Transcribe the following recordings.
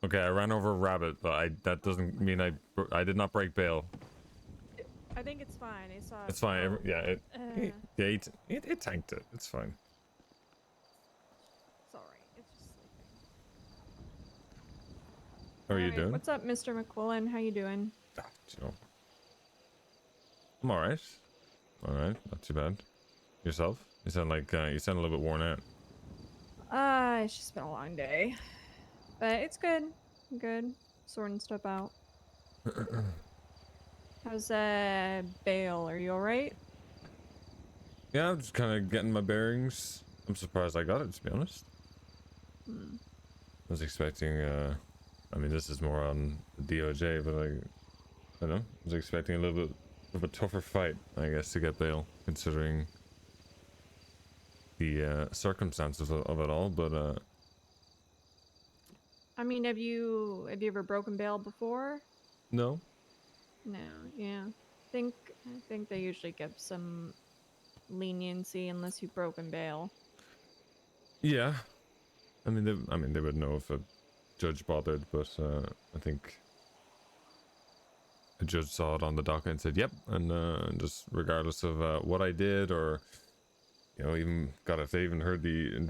Okay, I ran over a rabbit, but that doesn't mean I did not break bail. I think it's fine. I saw. It's fine. Oh, Yeah, uh, it tanked it. It's fine. it's all right. It's just sleeping. How All are you right. doing? What's up, Mr. McQuillan? How you doing? You know, I'm all right. All right, not too bad. Yourself? You sound a little bit worn out. It's just been a long day, but it's good. I'm good. Sorting stuff out. How's bail? Are you all right? Yeah, I'm just kind of getting my bearings. I'm surprised I got it, to be honest. Hmm. I was expecting, I mean, this is more on the DOJ, but I don't know. I was expecting a little bit of a tougher fight, I guess, to get bail, considering the circumstances of it all. But I mean, have you ever broken bail before? no, No. Yeah. I think they usually give some leniency unless you've broken bail. yeah. I mean, they would know if a judge bothered, but I think a judge saw it on the docket and said, "Yep," and just regardless of what I did, or even God, if they even heard the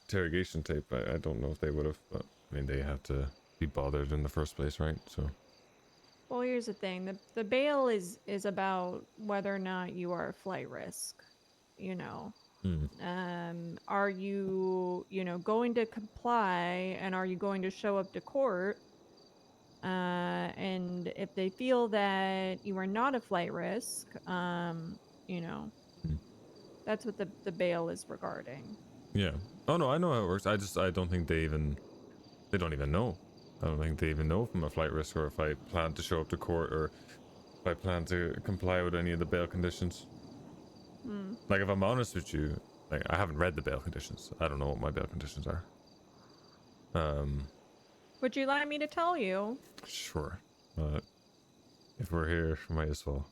interrogation tape, I don't know if they would have. But I mean, they have to be bothered in the first place, right? So, Well, here's the thing. The bail is about whether or not you are a flight risk, you know. hmm. Are you, going to comply and are you going to show up to court? And if they feel that you are not a flight risk, you know, Hmm. that's what the bail is regarding. Yeah. Oh no, I know how it works. I don't think they don't even know. I don't think they even know if I'm a flight risk or if I plan to show up to court or if I plan to comply with any of the bail conditions. Hmm. Like, if I'm honest with you, like, I haven't read the bail conditions. I don't know what my bail conditions are. Um, Would you like me to tell you? sure. But if we're here, might as well.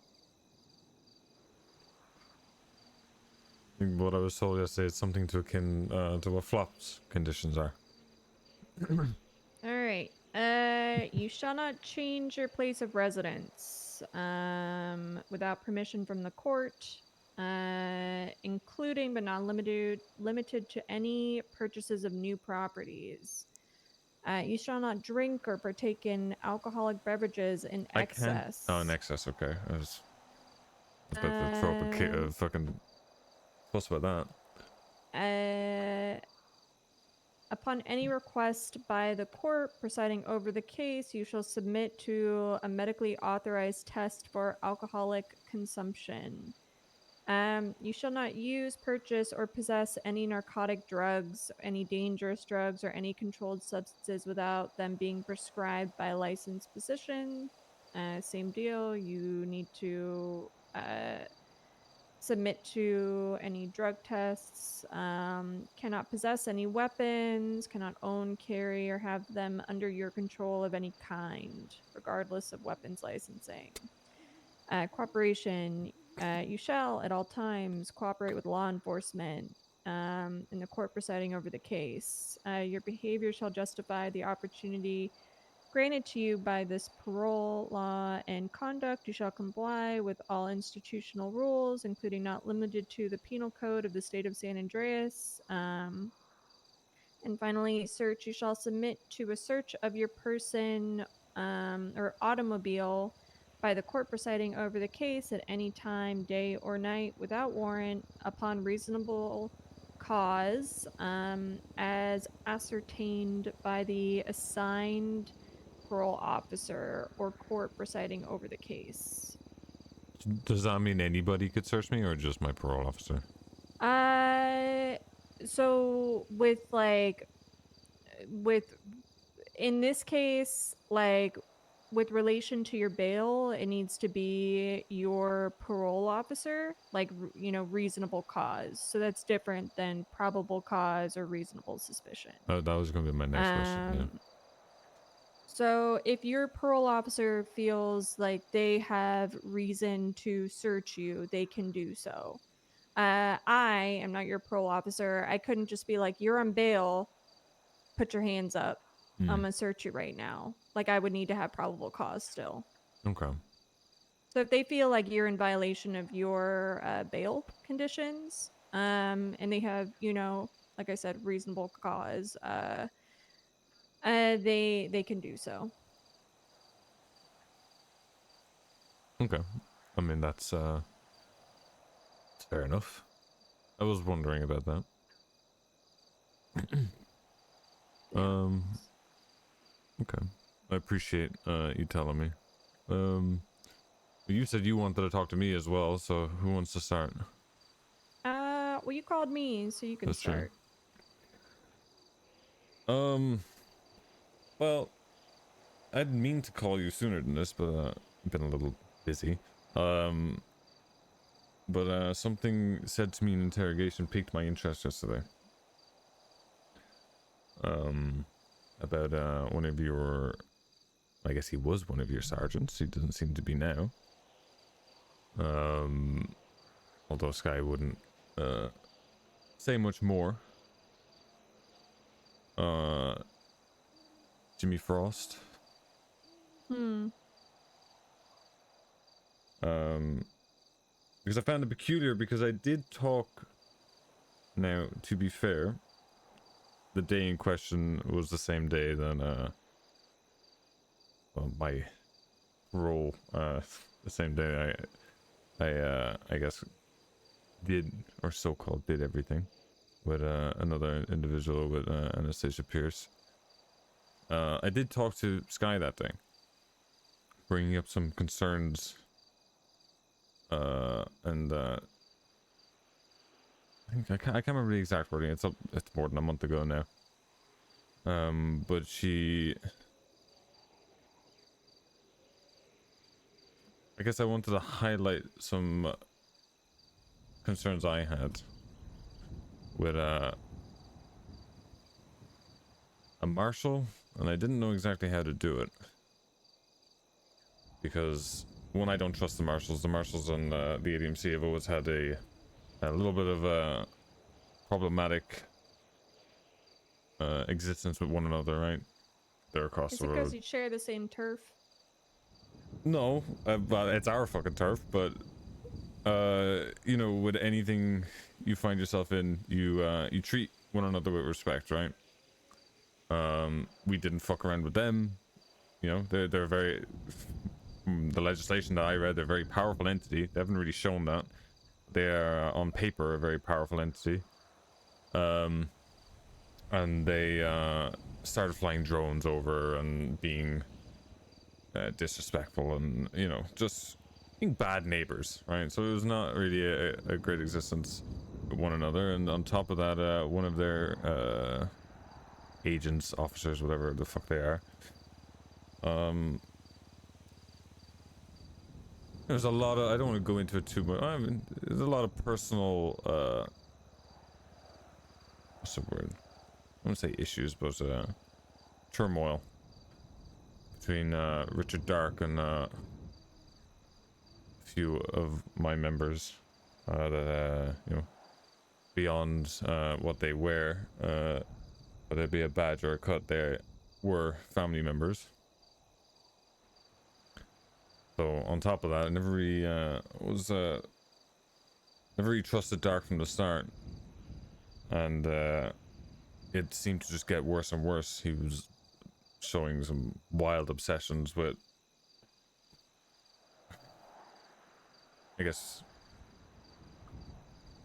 I think what I was told yesterday is something to akin to what flops conditions are. All right. You shall not change your place of residence, without permission from the court, including but not limited to any purchases of new properties. You shall not drink or partake in alcoholic beverages in I can't. Oh, in excess. excess. Okay, I was about to throw up Um, a fucking fuss about uh, Upon any request by the court presiding over the case, you shall submit to a medically authorized test for alcoholic consumption. You shall not use, purchase, or possess any narcotic drugs, any dangerous drugs, or any controlled substances without them being prescribed by a licensed physician. Same deal. You need to submit to any drug tests, cannot possess any weapons, cannot own, carry, or have them under your control of any kind, regardless of weapons licensing. Cooperation. You shall at all times cooperate with law enforcement in the court presiding over the case. Your behavior shall justify the opportunity granted to you by this parole law and conduct. You shall comply with all institutional rules, including not limited to the penal code of the state of San Andreas. And finally, search. You shall submit to a search of your person or automobile by the court presiding over the case at any time, day or night, without warrant, upon reasonable cause, as ascertained by the assigned parole officer or court presiding over the case. that. Does that mean anybody could search me, or just my parole officer? Uh, so with in this case, like with relation to your bail, it needs to be your parole officer, like reasonable cause. So that's different than probable cause or reasonable suspicion. That was going to be my next question. Yeah. Um, So, if your parole officer feels like they have reason to search you, they can do so. I am not your parole officer. I couldn't just be like, you're on bail, put your hands up. I'm gonna search you right now. Like, I would need to have probable cause still. Okay. So if they feel like you're in violation of your bail conditions, and they have, like I said, reasonable cause, they can do so. Okay. I mean, that's fair enough. I was wondering about that. Yeah. Okay. I appreciate you telling me. Um, you said you wanted to talk to me as well, so who wants to start? Well, you called me, so you can That's true. start. Um, well, I didn't mean to call you sooner than this, but I've been a little busy. Um, but something said to me in interrogation piqued my interest yesterday. About one of your, I guess he was one of your sergeants. He doesn't seem to be now. Although Sky wouldn't say much more. Jimmy Frost. Hmm. Because I found it peculiar because I did talk. Now, to be fair, the day in question was the same day that well, my role the same day I guess did, or so-called did, everything with another individual with Anastasia Pierce. I did talk to Sky that day, bringing up some concerns, and I can't remember the exact wording. It's more than a month ago now. But I guess I wanted to highlight some concerns I had with a marshal, and I didn't know exactly how to do it because one, I don't trust the marshals. The marshals on the ADMC have always had a little bit of a problematic existence with one another, right? They're across Is the it because road. you share the same turf? No, but it's our fucking turf. But with anything you find yourself in, you treat one another with respect, right? We didn't fuck around with them. They're very, from the legislation that I read, they're a very powerful entity. They haven't really shown that. They are on paper a very powerful entity. And they started flying drones over and being disrespectful and just being bad neighbors, right? So it was not really a great existence with one another. And on top of that, one of their agents, officers, whatever the fuck they are, there's a lot of, I don't want to go into it too much. I mean, there's a lot of personal what's the word, I want to say issues, but turmoil between Richard Dark and few of my members that beyond what they wear, whether it be a badge or a cut, they were family members. So on top of that, I never really never really trusted Dark from the start, and it seemed to just get worse and worse. He was showing some wild obsessions with, I guess,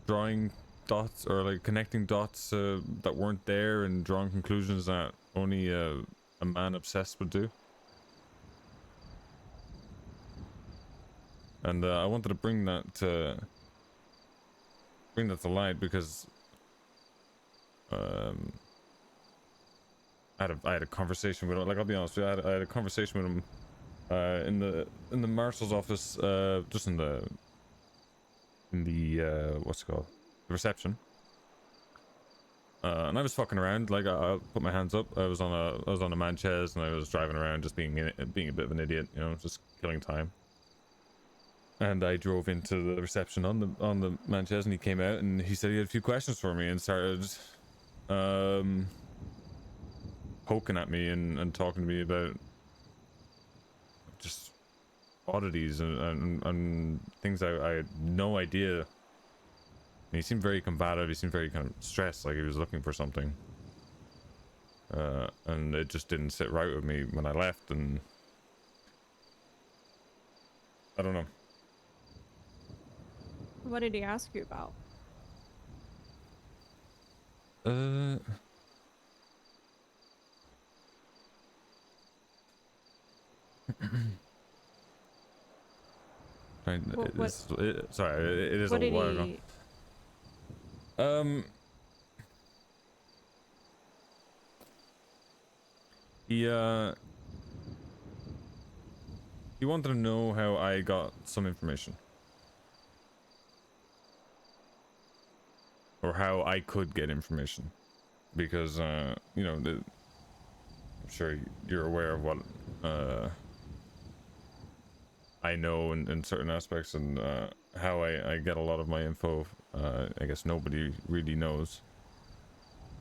drawing dots, or like connecting dots that weren't there, and drawing conclusions that only a man obsessed would do. And I wanted to bring that to light because I had a conversation with him. Like, I'll be honest with you, I had a conversation with him in the marshal's office, just in the what's it called, the reception. And I was fucking around, like I put my hands up. I was on a Manchez, and I was driving around, just being a bit of an idiot, just killing time. And I drove into the reception on the Manchez, and he came out and he said he had a few questions for me and started poking at me and talking to me about just oddities and things I had no idea. And he seemed very combative. He seemed very kind of stressed, like he was looking for something. And it just didn't sit right with me when I left, and I don't know. What did he ask you about? Uh, sorry, it is a What did while ago. he? Um, he he wanted to know how I got some information, or how I could get information, because you know, I'm sure you're aware of what I know in certain aspects, and how I get a lot of my info. I guess nobody really knows,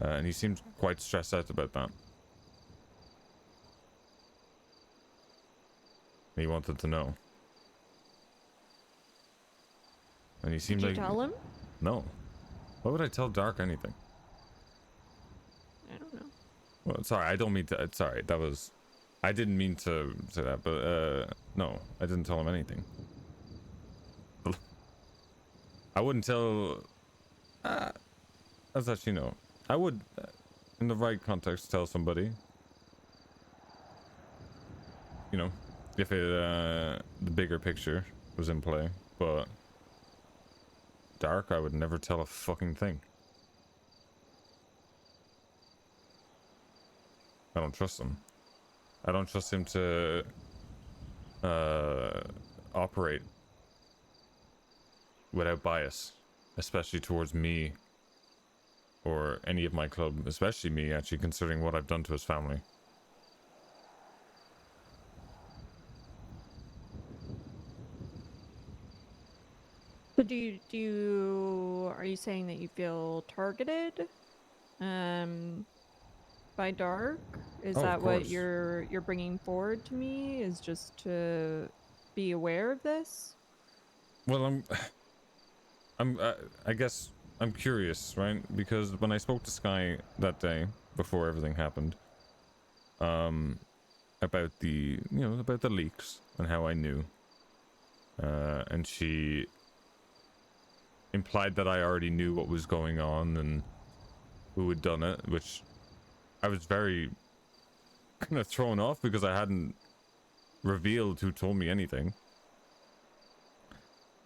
and he seems quite stressed out about that. He wanted to know, and he seemed Did you like, tell him? no. Why would I tell Dark anything? I don't know. Well, sorry, I don't mean to. Sorry, that was. I didn't mean to say that, but no, I didn't tell him anything. I wouldn't tell. As actually no, I would, in the right context, tell somebody. You know, if it the bigger picture was in play, but Dark, I would never tell a fucking thing. I don't trust him. I don't trust him to operate without bias, especially towards me or any of my club, especially me, actually, considering what I've done to his family. So are you saying that you feel targeted by Dark? Is Oh, of that what course. you're bringing forward to me, is just to be aware of this? Well, I guess I'm curious, right? Because when I spoke to Sky that day before everything happened, about about the leaks and how I knew, and she implied that I already knew what was going on and who had done it, which I was very kind of thrown off because I hadn't revealed who told me anything.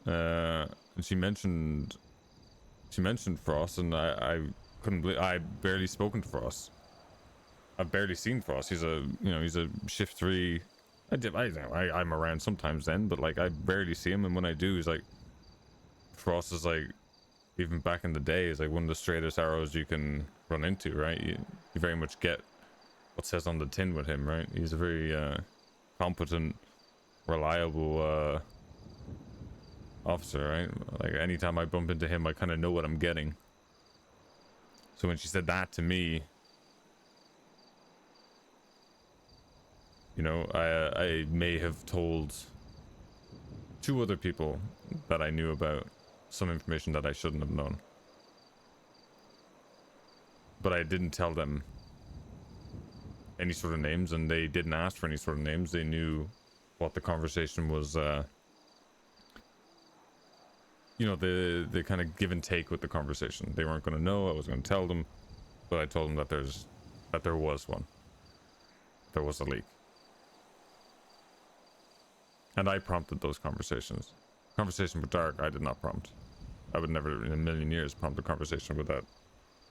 And she mentioned Frost, and I couldn't believe I barely spoken to Frost. I've barely seen Frost. He's a shift 3. I'm around sometimes then, but like I barely see him, and when I do, he's like, Frost is like, even back in the day, is like one of the straightest arrows you can run into, right? You very much get what says on the tin with him, right? He's a very competent, reliable officer, right? Like anytime I bump into him, I kind of know what I'm getting. So when she said that to me, I may have told 2 other people that I knew about some information that I shouldn't have known. But I didn't tell them any sort of names, and they didn't ask for any sort of names. They knew what the conversation was, the kind of give and take with the conversation. They weren't going to know. I was going to tell them, but I told them that there was one. There was a leak. And I prompted those conversations. Conversation with Dark, I did not prompt. I would never in a million years prompt a conversation with that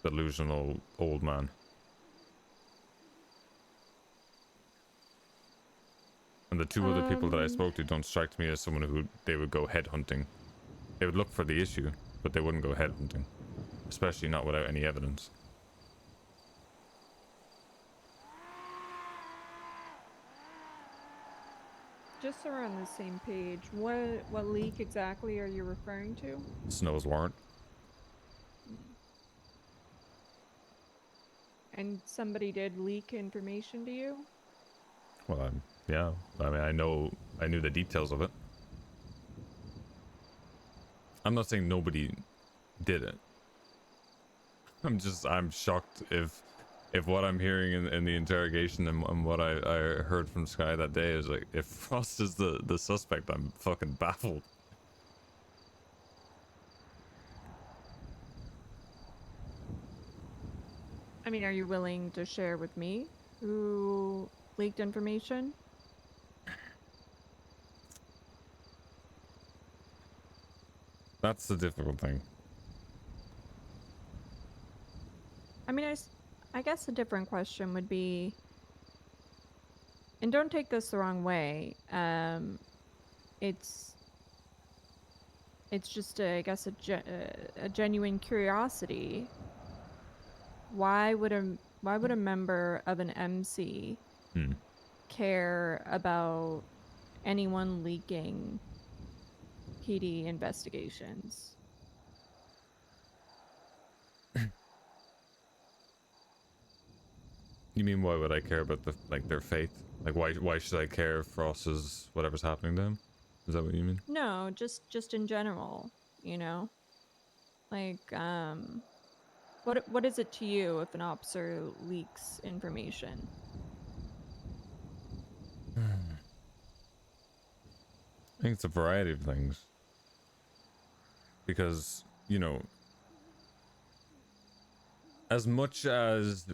delusional old man. And the 2 other people that I spoke to don't strike me as someone who they would go headhunting. They would look for the issue, but they wouldn't go headhunting. Especially not without any evidence. Just so we're on the same page, what leak exactly are you referring to? Snow's warrant. And somebody did leak information to you? Well, yeah. I mean, I knew the details of it. I'm not saying nobody did it. I'm shocked if what I'm hearing in the interrogation and what I heard from Sky that day is like, if Frost is the suspect, I'm fucking baffled. I mean, are you willing to share with me who leaked information? That's the difficult thing. I mean, I guess a different question would be, and don't take this the wrong way. It's it's just I guess a genuine curiosity. Why would a member of an MC Hmm. care about anyone leaking PD investigations? You mean why would I care about their fate? Like why should I care if Frost is whatever's happening to him? Is that what you mean? No, just in general, you know? Like what is it to you if an officer leaks information? I think it's a variety of things. Because, as much as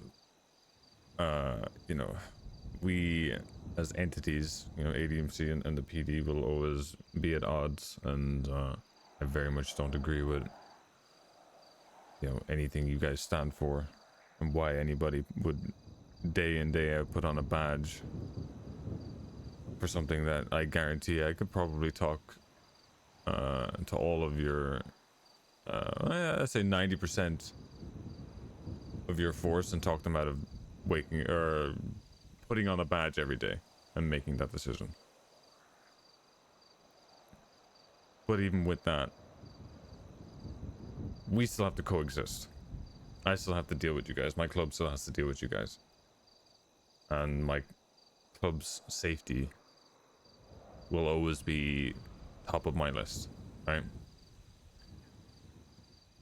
we as entities, ADMC and the PD will always be at odds, and I very much don't agree with anything you guys stand for, and why anybody would day in day out put on a badge for something that I guarantee I could probably talk to all of your I'd say 90% of your force and talk them out of waking or putting on a badge every day and making that decision. But even with that, we still have to coexist. I still have to deal with you guys. My club still has to deal with you guys. And my club's safety will always be top of my list, right?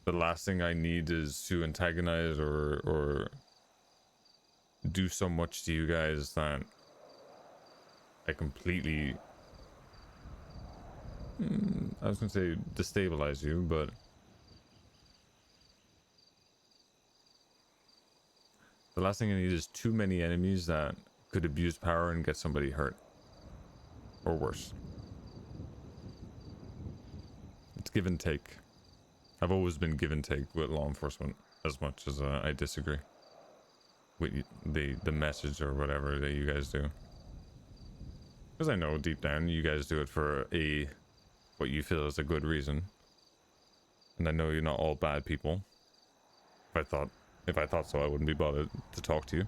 The last thing I need is to antagonize or do so much to you guys that I completely I was gonna say destabilize you, but the last thing I need is too many enemies that could abuse power and get somebody hurt or worse. It's give and take. I've always been give and take with law enforcement, as much as I disagree with the message or whatever that you guys do. Because I know deep down you guys do it for what you feel is a good reason, and I know you're not all bad people. If I thought so, I wouldn't be bothered to talk to you.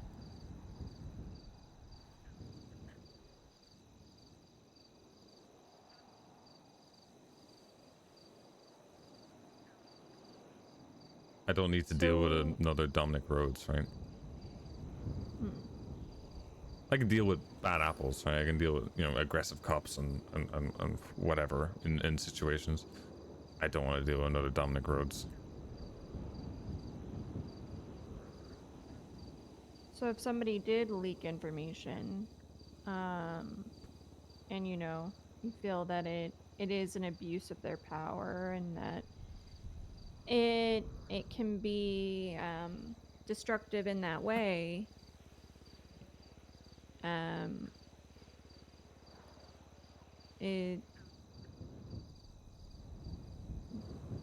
I don't need to deal with So, another Dominic Rhodes, right? hmm. I can deal with bad apples, right? I can deal with, aggressive cops and whatever in situations. I don't want to deal with another Dominic Rhodes. So if somebody did leak information, and you feel that it is an abuse of their power and that it can be destructive in that way, um, it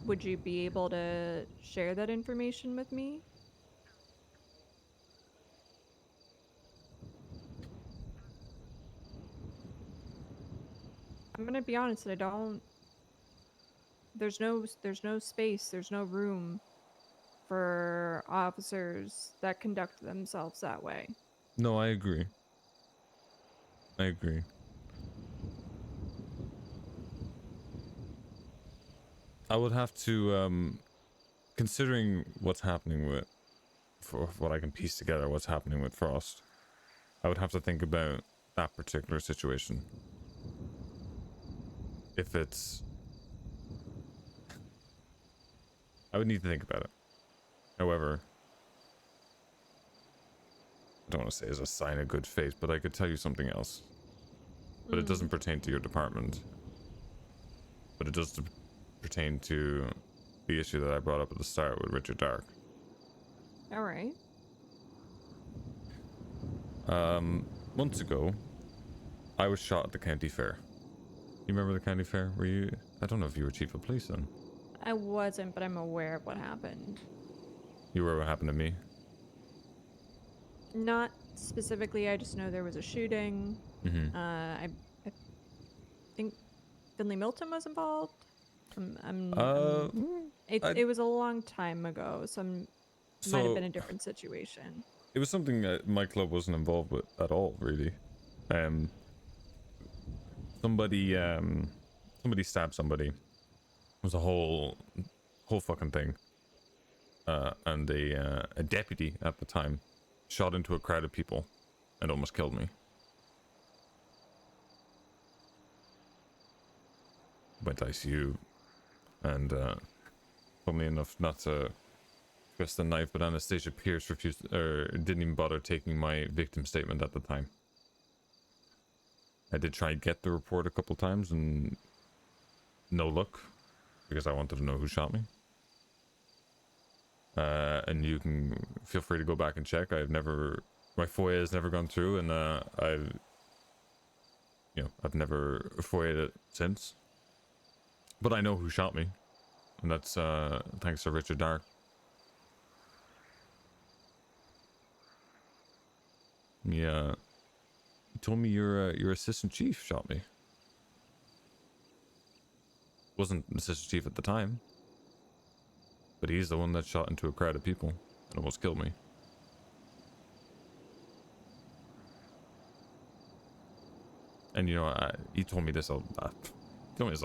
would you be able to share that information with me? I'm gonna be honest, I don't. There's no space. There's no room for officers that conduct themselves that way. No, I agree. I agree. I would have to, considering what's happening with for what I can piece together what's happening with Frost. I would have to think about that particular situation. If it's... I would need to think about it. However, I don't want to say as a sign of good faith, but I could tell you something else. But it doesn't pertain to your department. But it does pertain to the issue that I brought up at the start with Richard Dark. All right. Months ago, I was shot at the county fair. You remember the county fair? Were you... I don't know if you were chief of police then. I wasn't, but I'm aware of what happened. You were what happened to me? Not specifically, I just know there was a shooting. I think Finley Milton was involved. It was a long time ago, so might have been a different situation. It was something that my club wasn't involved with at all, really. Somebody stabbed somebody. It was a whole fucking thing. And a deputy at the time shot into a crowd of people and almost killed me. Went to ICU, and funnily enough, not to twist the knife, but Anastasia Pierce refused, or didn't even bother taking my victim statement at the time. I did try and get the report a couple times, and no luck, because I wanted to know who shot me. And you can feel free to go back and check. My FOIA has never gone through, and I've never FOIA'd it since. But I know who shot me, and that's thanks to Richard Dark. Yeah, he told me your assistant chief shot me. Wasn't an assistant chief at the time, but he's the one that shot into a crowd of people and almost killed me. And he told me this a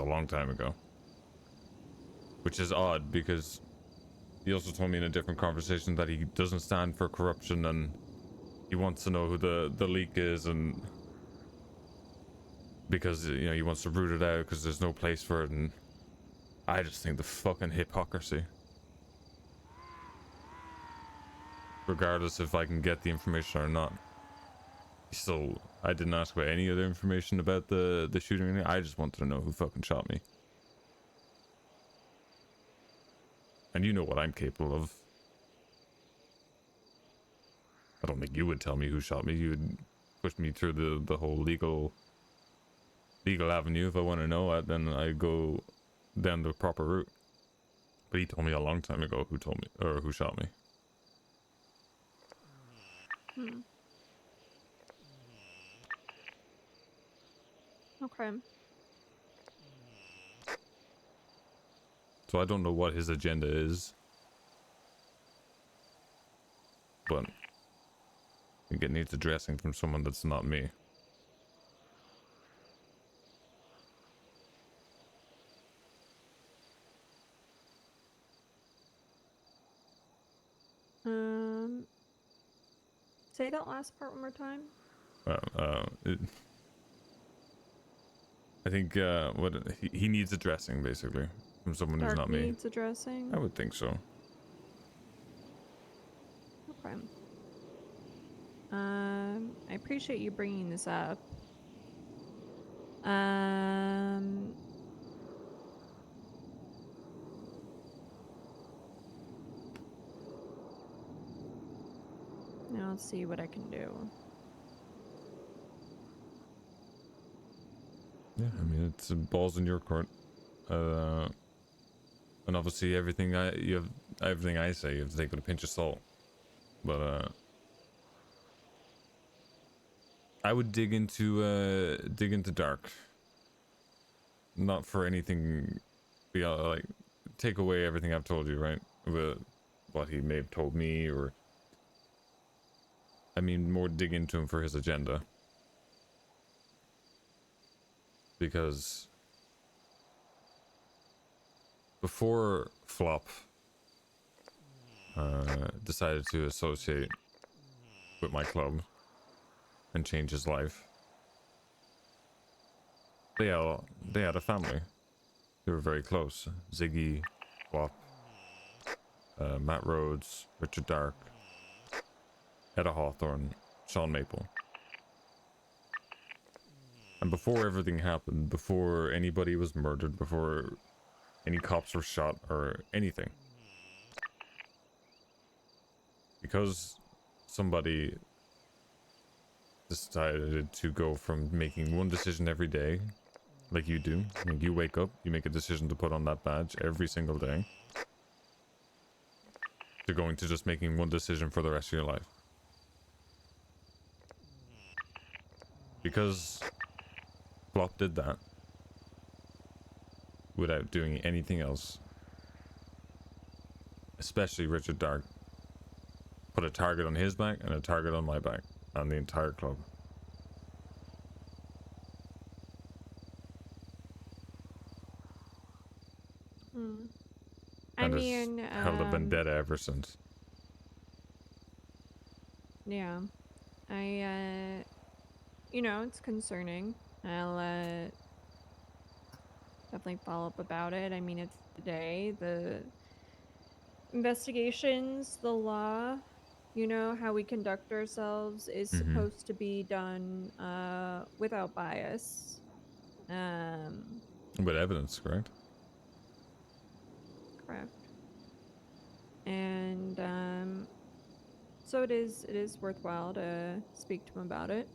long time ago, which is odd because he also told me in a different conversation that he doesn't stand for corruption and he wants to know who the leak is, and because he wants to root it out because there's no place for it. And I just think the fucking hypocrisy. Regardless if I can get the information or not. So I didn't ask about any other information about the shooting. I just wanted to know who fucking shot me. And you know what I'm capable of. I don't think you would tell me who shot me. You would push me through the whole legal avenue. If I want to know it, then I go down the proper route. But he told me a long time ago who told me, or who shot me. Okay. So I don't know what his agenda is, but I think it needs addressing from someone that's not me. Say that last part one more time. I think what he needs addressing, basically, from someone who's not me. Needs addressing. I would think so. Okay. I appreciate you bringing this up. Now let's see what I can do. Yeah, I mean, it's balls in your court. And obviously everything I say you have to take with a pinch of salt. But I would dig into Dark. Not for anything beyond, like, take away everything I've told you, right? With what he may have told me, or I mean, more dig into him for his agenda. Because before Flop, decided to associate with my club and change his life. They had a family. They were very close. Ziggy, Wop, Matt Rhodes, Richard Dark, Etta Hawthorne, Sean Maple. And before everything happened, before anybody was murdered, before any cops were shot or anything, because somebody decided to go from making one decision every day, like you do, like you wake up, you make a decision to put on that badge every single day, to going to just making one decision for the rest of your life. Because Flop did that without doing anything else, especially Richard Dark, put a target on his back and a target on my back and the entire club. I And has mean, held a vendetta ever since. yeah. You know, it's concerning. I'll, definitely follow up about it. I mean, it's today. The investigations, the law, you know, how we conduct ourselves is supposed to be done, without bias. With evidence, correct? Correct. And, so it is worthwhile to speak to him about it.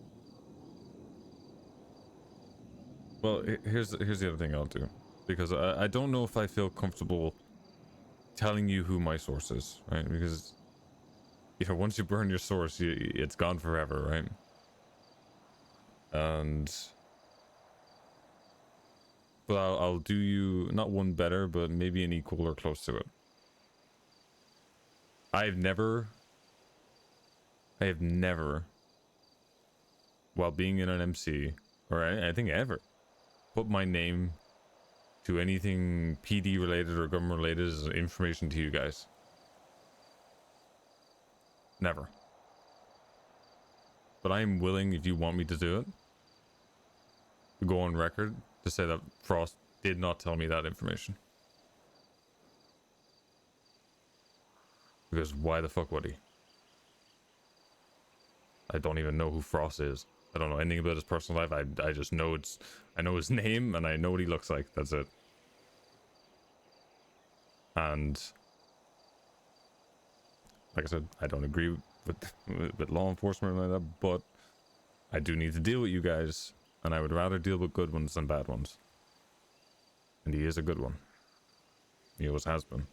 Well, here's the other thing I'll do, because I don't know if I feel comfortable telling you who my source is, right? Because once you burn your source, it's gone forever, right? But I'll do you not one better, but maybe an equal or close to it. I have never, while being in an MC, or I think ever, put my name to anything PD related or government related as information to you guys. Never. But I am willing, if you want me to do it, to go on record to say that Frost did not tell me that information. Because why the fuck would he? I don't even know who Frost is. I don't know anything about his personal life. I just know I know his name and I know what he looks like. That's it. And like I said, I don't agree with law enforcement like that, but I do need to deal with you guys, and I would rather deal with good ones than bad ones. And he is a good one. He always has been.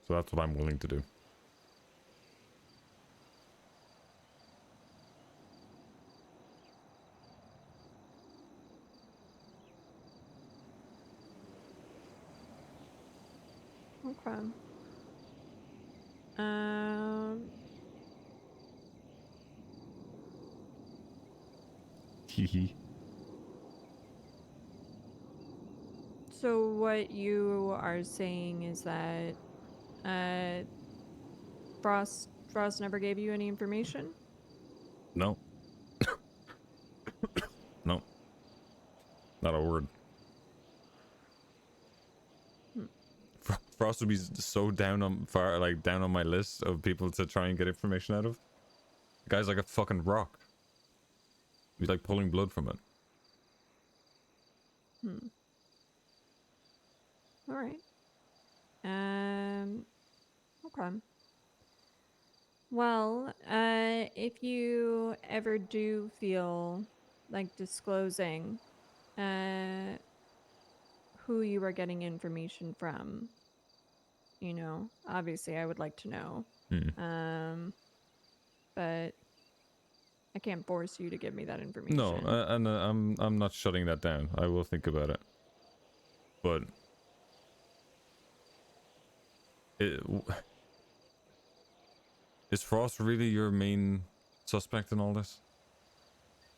So that's what I'm willing to do. Okay. Um, Hee. so what you are saying is that Frost never gave you any information? No. No. Not a word. Frost would be so down on down on my list of people to try and get information out of. The guy's like a fucking rock. He's like pulling blood from it. All right. Okay. Well, if you ever do feel like disclosing who you are getting information from, you know, obviously I would like to know. But I can't force you to give me that information. No, and I'm not shutting that down. I will think about it. But is Frost really your main suspect in all this?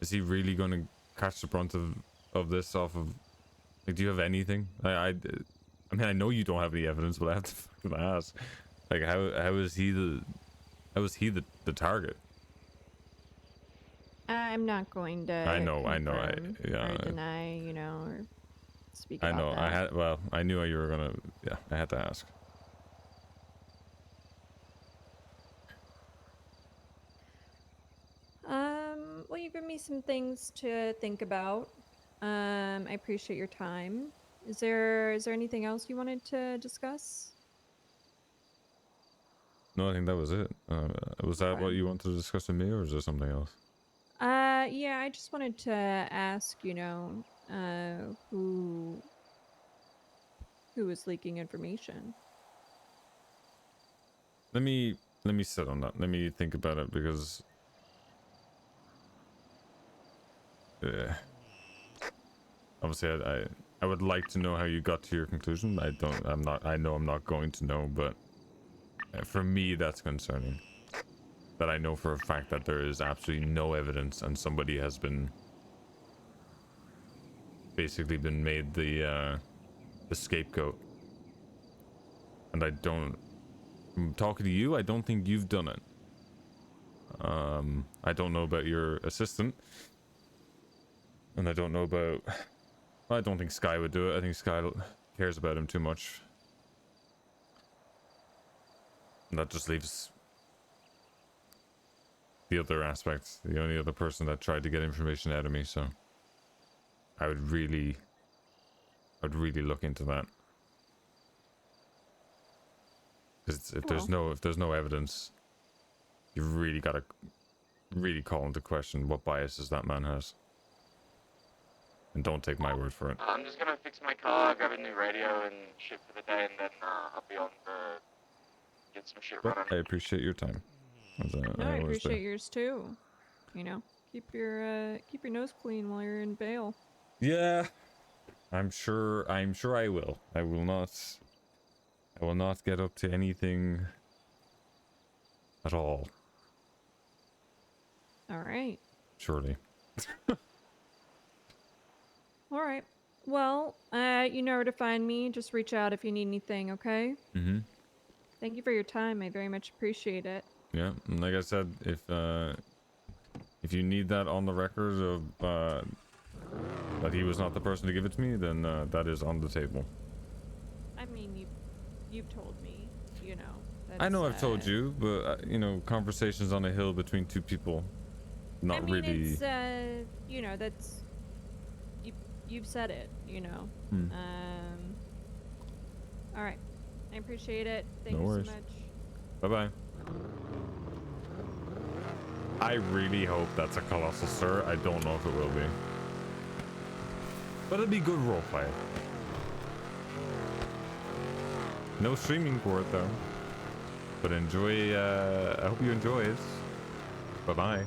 Is he really going to catch the brunt of this off of? Like, do you have anything? I mean, I know you don't have any evidence, but I have to fucking ask. Like, how is he the target? I'm not going I to know, confirm yeah, or deny, you know, or speak I about know. that. Well, I knew you were gonna. Yeah, I had to ask. Well, you've given me some things to think about. I appreciate your time. Is there anything else you wanted to discuss? No, I think that was it. Was that what Okay. you wanted to discuss with me, or is there something else? Yeah, I just wanted to ask, you know, who was leaking information. Let me sit on that. Let me think about it because obviously I would like to know how you got to your conclusion. I know I'm not going to know, but for me that's concerning. That I know for a fact that there is absolutely no evidence and somebody has been basically been made the scapegoat. And I don't, from talking to you, I don't think you've done it. I don't know about your assistant. And I don't know about, I don't think Sky would do it. I think Sky cares about him too much. And that just leaves the other aspects, the only other person that tried to get information out of me, so I'd really look into that. Because if Well, there's no evidence, you've really got to really call into question what biases that man has. And don't take my word for it. I'm just gonna fix my car, grab a new radio, and shit for the day, and then I'll be on to get some shit But running. I appreciate your time, as no, I I always do. appreciate yours too. You know, keep your nose clean while you're in bail. Yeah, I'm sure I will. I will not get up to anything at all. All right. Surely. All right. Well, you know where to find me. Just reach out if you need anything, okay? Mm-hmm. Thank you for your time. I very much appreciate it. Yeah, and like I said, if you need that on the record of that he was not the person to give it to me, then that is on the table. I mean, you've told me, you know. I That's know I've told you, but you know, conversations on a hill between two people, I not mean, really. it's you know, that's you've said it, you know. Hmm. All right. I appreciate it. Thank No you so worries. much. Bye bye. I really hope that's a colossal stir. I don't know if it will be, but it'd be good roleplay. No streaming for it though. But enjoy. I hope you enjoy it. Bye bye.